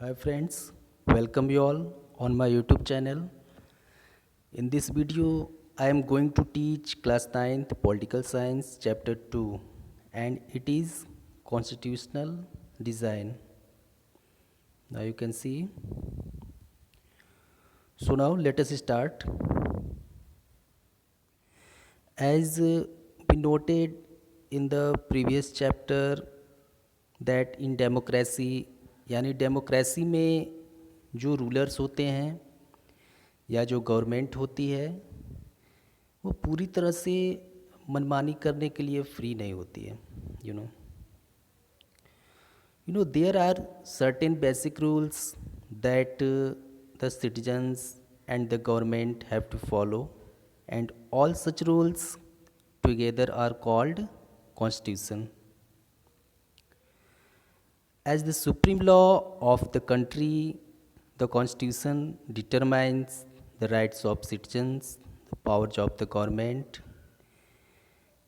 Hi friends, welcome you all on my YouTube channel. In this video, I am going to teach class 9th Political Science chapter 2 and it is constitutional design. Now you can see. So now let us start. As we noted in the previous chapter that in democracy यानी democracy में जो rulers होते हैं या जो government होती है वो पूरी तरह से मनमानी करने के लिए फ्री नहीं होती है you know there are certain basic rules that the citizens and the government have to follow and all such rules together are called constitution. As the supreme law of the country, the constitution determines the rights of citizens, the powers of the government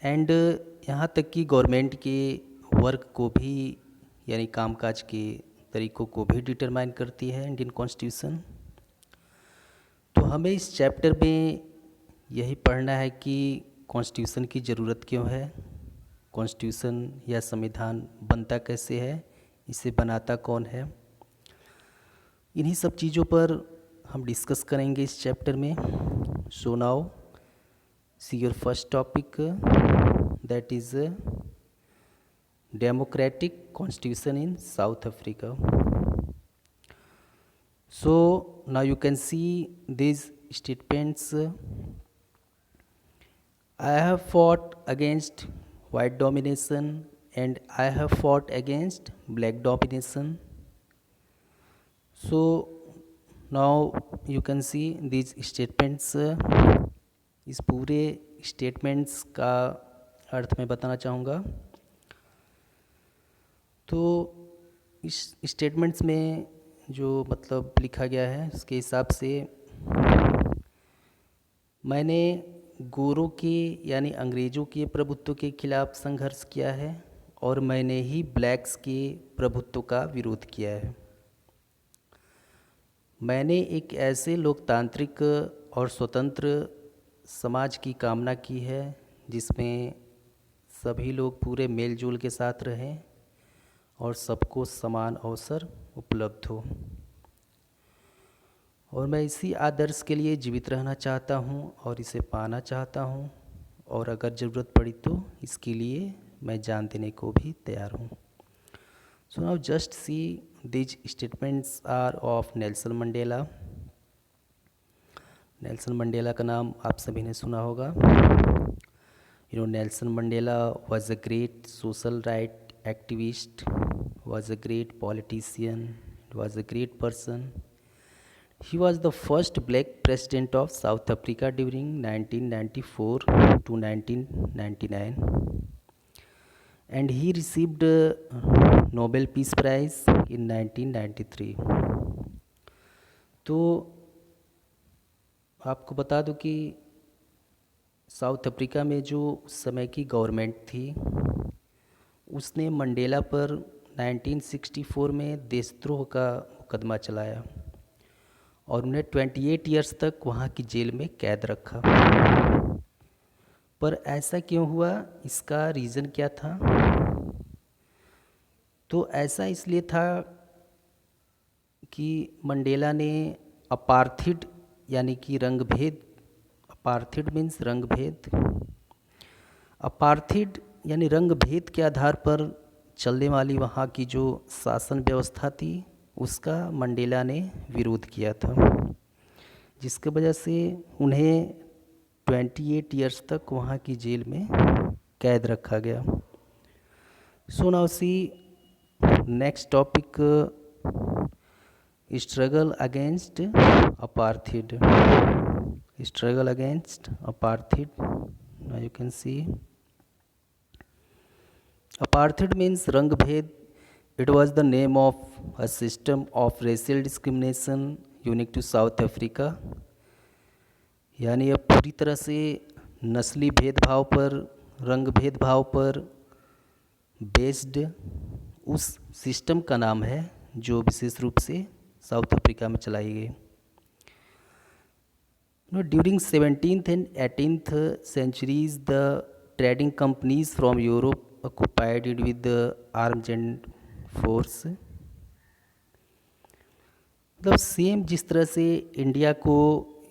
and यहाँ तक कि government के work को भी यानी कामकाज के तरीक़ों को भी डिटरमाइन करती है इंडियन कॉन्स्टिट्यूशन. तो हमें इस चैप्टर में यही पढ़ना है कि कॉन्स्टिट्यूशन की ज़रूरत क्यों है, कॉन्स्टिट्यूशन या संविधान बनता कैसे है, इसे बनाता कौन है. इन्हीं सब चीज़ों पर हम डिस्कस करेंगे इस चैप्टर में. सो now see your first topic that is democratic constitution in south Africa. So now you can see this statements. I have fought against white domination and I have fought against black domination. So now you can see these statements. इस पूरे statements का अर्थ मैं बताना चाहूँगा. तो इस statements में जो मतलब लिखा गया है उसके हिसाब से मैंने गोरों के यानी अंग्रेज़ों के प्रभुत्व के खिलाफ संघर्ष किया है और मैंने ही ब्लैक्स के प्रभुत्व का विरोध किया है. मैंने एक ऐसे लोकतांत्रिक और स्वतंत्र समाज की कामना की है जिसमें सभी लोग पूरे मेलजोल के साथ रहें और सबको समान अवसर उपलब्ध हो. और मैं इसी आदर्श के लिए जीवित रहना चाहता हूँ और इसे पाना चाहता हूँ और अगर ज़रूरत पड़ी तो इसके लिए मैं जान देने को भी तैयार हूँ. So now just see these statements are of Nelson Mandela. Nelson Mandela का नाम आप सभी ने सुना होगा. Nelson Mandela was a great social right activist, was a great politician, was a great person. He was the first black president of South Africa during 1994 to 1999 and he received a Nobel Peace Prize in 1993. तो आपको बता दूं कि south Africa में जो समय की government थी उसने मंडेला पर 1964 में देशद्रोह का मुकदमा चलाया और उन्हें 28 ईयर्स तक वहाँ की जेल में कैद रखा. पर ऐसा क्यों हुआ, इसका रीज़न क्या था? तो ऐसा इसलिए था कि मंडेला ने अपार्थिड यानी कि रंगभेद, अपार्थिड मीन्स रंगभेद, अपार्थिड यानी रंगभेद के आधार पर चलने वाली वहाँ की जो शासन व्यवस्था थी उसका मंडेला ने विरोध किया था, जिसके वजह से उन्हें 28 ईयर्स तक वहाँ की जेल में कैद रखा गया. So now see next topic, struggle against apartheid. Struggle against apartheid. Now you can see apartheid means रंगभेद. It was the name of a system of racial discrimination unique to South Africa. यानी यह पूरी तरह से नस्ली भेदभाव पर, रंग भेदभाव पर बेस्ड उस सिस्टम का नाम है जो विशेष रूप से साउथ अफ्रीका में चलाई गई। During 17th and 18th centuries, the trading companies from Europe occupied it with the arms and force। मतलब सेम जिस तरह से इंडिया को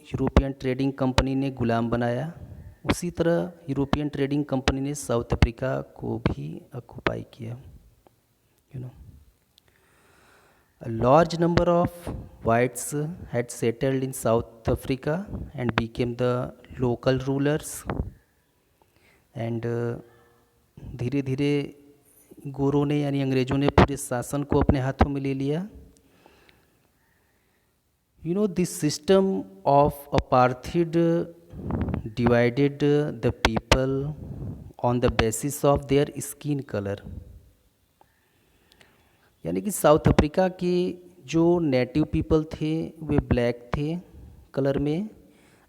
यूरोपियन ट्रेडिंग कंपनी ने गुलाम बनाया, उसी तरह यूरोपियन ट्रेडिंग कंपनी ने साउथ अफ्रीका को भी ऑक्युपाई किया। A large number of whites had settled in South Africa and became the local rulers, and धीरे धीरे गोरों ने यानी अंग्रेज़ों ने पूरे शासन को अपने हाथों में ले लिया। This system of apartheid divided the people on the basis of their skin color। यानी कि साउथ अफ्रीका के जो नेटिव पीपल थे वे ब्लैक थे कलर में,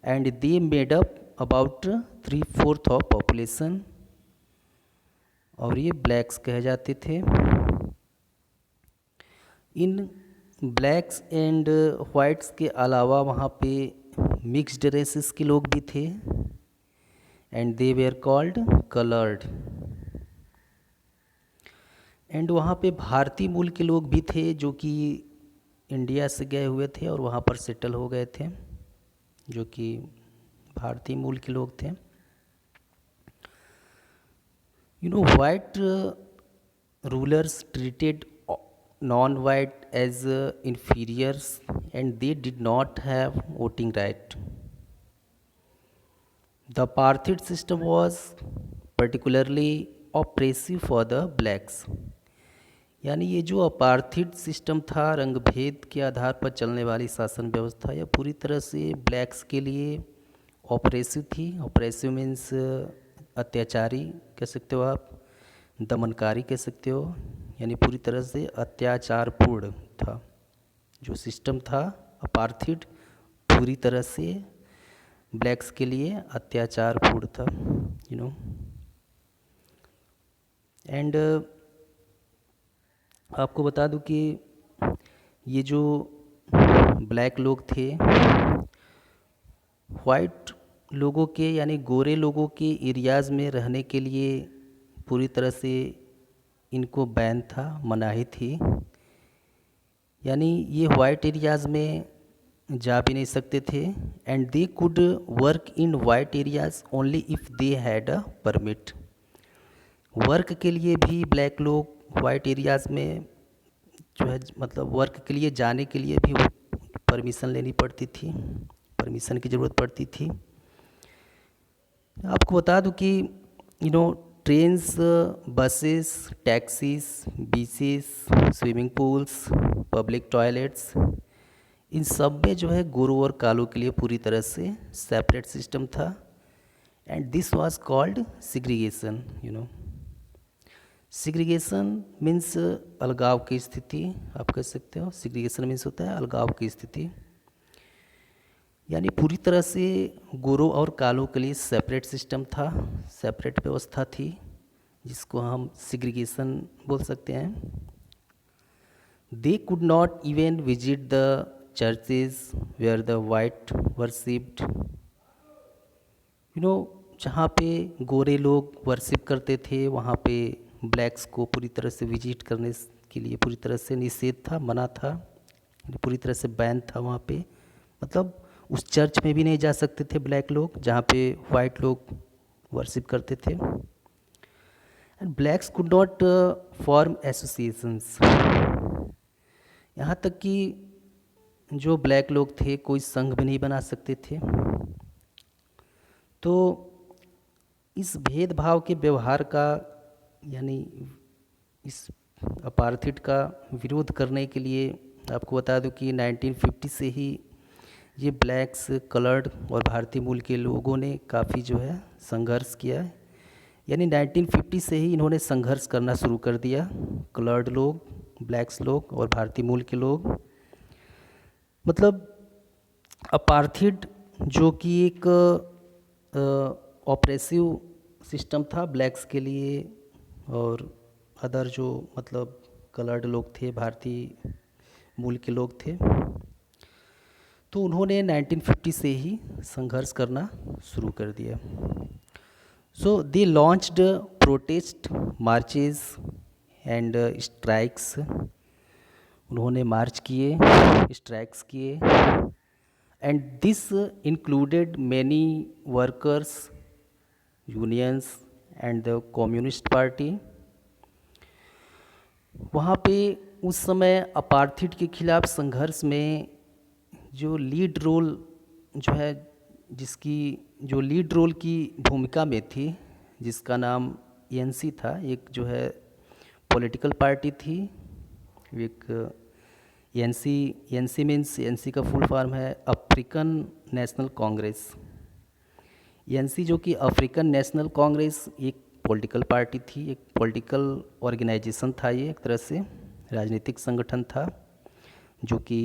and they made up about 3/4 of population, और ये ब्लैक्स कहे जाते थे। इन ब्लैक्स एंड वाइट्स के अलावा वहाँ पे मिक्स्ड रेसेस के लोग भी थे, and they where called coloured. And वहाँ पे भारतीय मूल के लोग भी थे जो कि इंडिया से गए हुए थे और वहाँ पर सेटल हो गए थे, जो कि भारतीय मूल के लोग थे। White rulers treated non white as inferiors and they did not have voting right. The apartheid system was particularly oppressive for the blacks। यानी ये जो अपार्थिड सिस्टम था, रंग भेद के आधार पर चलने वाली शासन व्यवस्था, यह पूरी तरह से ब्लैक्स के लिए ऑपरेसिव थी। ऑपरेसिव मीन्स अत्याचारी कह सकते हो आप, दमनकारी कह सकते हो, यानी पूरी तरह से अत्याचारपूर्ण था। जो सिस्टम था अपार्थिड पूरी तरह से ब्लैक्स के लिए अत्याचारपूर्ण था। एंड आपको बता दूं कि ये जो ब्लैक लोग थे, वाइट लोगों के यानी गोरे लोगों के एरियाज़ में रहने के लिए पूरी तरह से इनको बैन था, मनाही थी। यानी ये वाइट एरियाज़ में जा भी नहीं सकते थे, and they could work in white areas only if they had a permit. Work के लिए भी ब्लैक लोग वाइट एरियाज़ में जो है मतलब वर्क के लिए जाने के लिए भी परमिशन लेनी पड़ती थी, परमिशन की ज़रूरत पड़ती थी। आपको बता दूं कि trains, buses, taxis, beaches, swimming pools, public toilets, इन सब में जो है गोरों और कालों के लिए पूरी तरह से सेपरेट सिस्टम था, and this was called segregation. Segregation means अलगाव की स्थिति, आप कह सकते हो। सिग्रीगेशन मीन्स होता है अलगाव की स्थिति, यानी पूरी तरह से गोरों और कालों के लिए सेपरेट सिस्टम था, सेपरेट व्यवस्था थी, जिसको हम सिग्रीगेशन बोल सकते हैं। They could not even visit the churches where the white worshipped. जहाँ पे गोरे लोग वर्शिप करते थे वहाँ पे ब्लैक्स को पूरी तरह से विजिट करने के लिए पूरी तरह से निषेध था, मना था, पूरी तरह से बैन था वहाँ पे। मतलब उस चर्च में भी नहीं जा सकते थे ब्लैक लोग जहाँ पे वाइट लोग वर्शिप करते थे। And blacks could not form associations. यहाँ तक कि जो ब्लैक लोग थे कोई संघ भी नहीं बना सकते थे। तो इस भेदभाव के व्यवहार का यानी इस अपार्थिड का विरोध करने के लिए आपको बता दूं कि 1950 से ही ये ब्लैक्स, कलर्ड और भारतीय मूल के लोगों ने काफ़ी जो है संघर्ष किया है। यानी 1950 से ही इन्होंने संघर्ष करना शुरू कर दिया, कलर्ड लोग, ब्लैक्स लोग और भारतीय मूल के लोग। मतलब अपार्थिड जो कि एक ऑपरेसिव सिस्टम था ब्लैक्स के लिए, और अदर जो मतलब कलर्ड लोग थे, भारतीय मूल के लोग थे। तो उन्होंने 1950 से ही संघर्ष करना शुरू कर दिया। So they launched protest marches and strikes. उन्होंने मार्च किए, स्ट्राइक्स किए, and this included many workers unions and the communist party. वहाँ पे उस समय अपार्थिड के खिलाफ संघर्ष में जो लीड रोल जो है, जिसकी जो लीड रोल की भूमिका में थी, जिसका नाम एएनसी था, एक जो है पॉलिटिकल पार्टी थी। एक एएनसी मीन्स, एएनसी का फुल फॉर्म है अफ्रीकन नेशनल कांग्रेस। एएनसी जो कि अफ्रीकन नेशनल कांग्रेस एक पॉलिटिकल पार्टी थी, एक पॉलिटिकल ऑर्गेनाइजेशन था। ये एक तरह से राजनीतिक संगठन था जो कि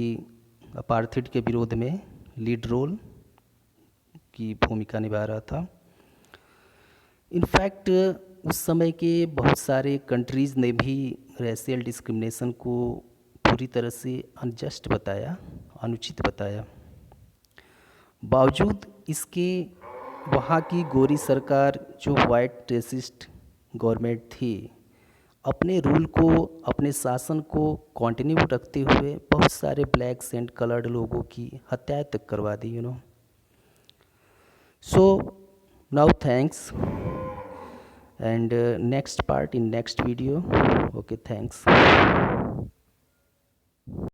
अपार्थिड के विरोध में लीड रोल की भूमिका निभा रहा था। इनफैक्ट उस समय के बहुत सारे कंट्रीज़ ने भी रेशियल डिस्क्रिमिनेशन को पूरी तरह से अनजस्ट बताया, अनुचित बताया। बावजूद इसके वहाँ की गोरी सरकार, जो वाइट रेसिस्ट गवर्नमेंट थी, अपने रूल को, अपने शासन को कंटिन्यू रखते हुए बहुत सारे ब्लैक्स एंड कलर्ड लोगों की हत्याएं तक करवा दी, you know. So now thanks, and next part in next video. Okay, thanks.